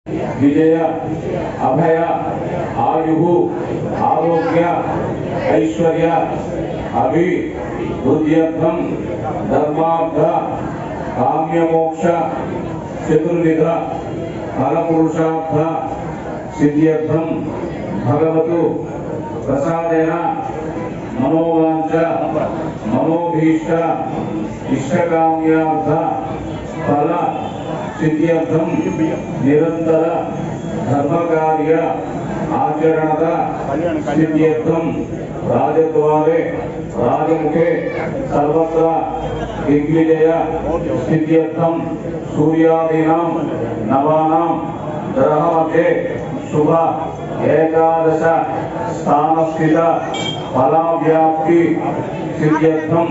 विजय अभय आयु आरोग्य ऐश्वर्य अभिवृद्ध्यर्थम धर्मार्थ काम्यमोक्ष चतुर्विध फलपुरुषार्थ सिद्ध्यर्थम भगवतु प्रसादेन मनोवांच मनोभीष्ट इष्टकाम्यार्थ फल सिद्ध्यर्थम निरंतर धर्मकार्य आचरणद सिद्ध्यर्थम राजद्वारे राजमुखे सर्वत्र दिग्विजय सिद्ध्यर्थम सूर्यादीनां नवानां ग्रहमध्ये शुभ एकादश स्थानस्थित फलाव्याप्ति सिद्ध्यर्थम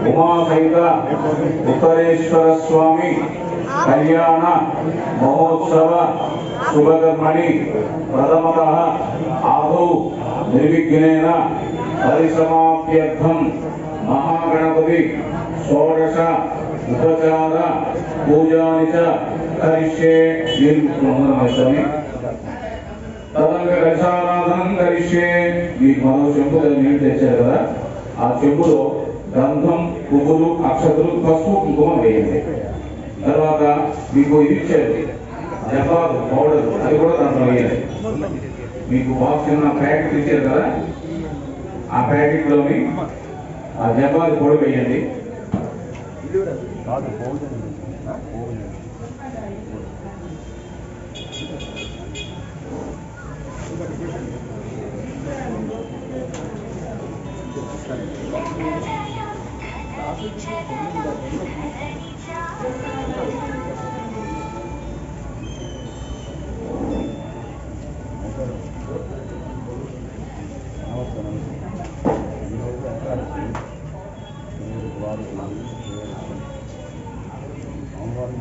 उमासहित उत्तरेश्वर स्वामी कल्याण महोत्सव शुभकर्मणि प्रथमतः आदौ निर्विघ्नेन परिसमाप्त्यर्थं महागणपति षोडश उपचार पूजानि च करिष्ये तदंग कलशाराधनं करिष्ये मनो చెంబులో నీళ్ళు తెచ్చారు కదా ఆ చెంబులో గంధం పువ్వులు అక్షతలు పసుపు కుంకుమ వేయండి తర్వాత మీకు ఇది ఇచ్చారు జపాదు పౌడర్ అది కూడా దాంట్లో వేయాలి మీకు బాక్స్ చిన్న ప్యాకెట్ ఇచ్చారు కదా ఆ ప్యాకెట్లోని ఆ జపాదు పొడి వేయండి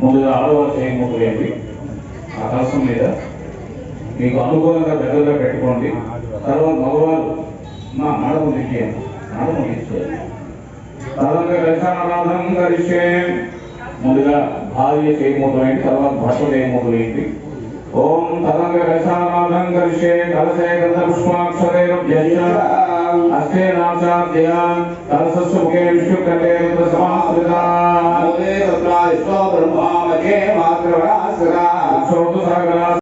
ముందుగా ఆడవారు చేయముద్దు వేయండి ఆ కలసం మీద మీకు అనుకూలంగా దగ్గరగా పెట్టుకోండి తర్వాత మగవారు మా నడుము దిక్కేయండి నడుము దిక్కేయండి తదంగా కలశారాధనం కరిష్యే ముందుగా భార్య చేయముద్దు వేయండి తర్వాత భర్త చేయముద్దు వేయండి ఓం తదంగా కలశారాధనం కరిష్యే కలశే గంధ పుష్పాక్షరే अस्ते नामसाध्य कलशस्य मुखे विष्णुकण्ठे रुद्रसमाश्रिता मूले तत्राय ब्रह्मा मध्ये मातृरासरा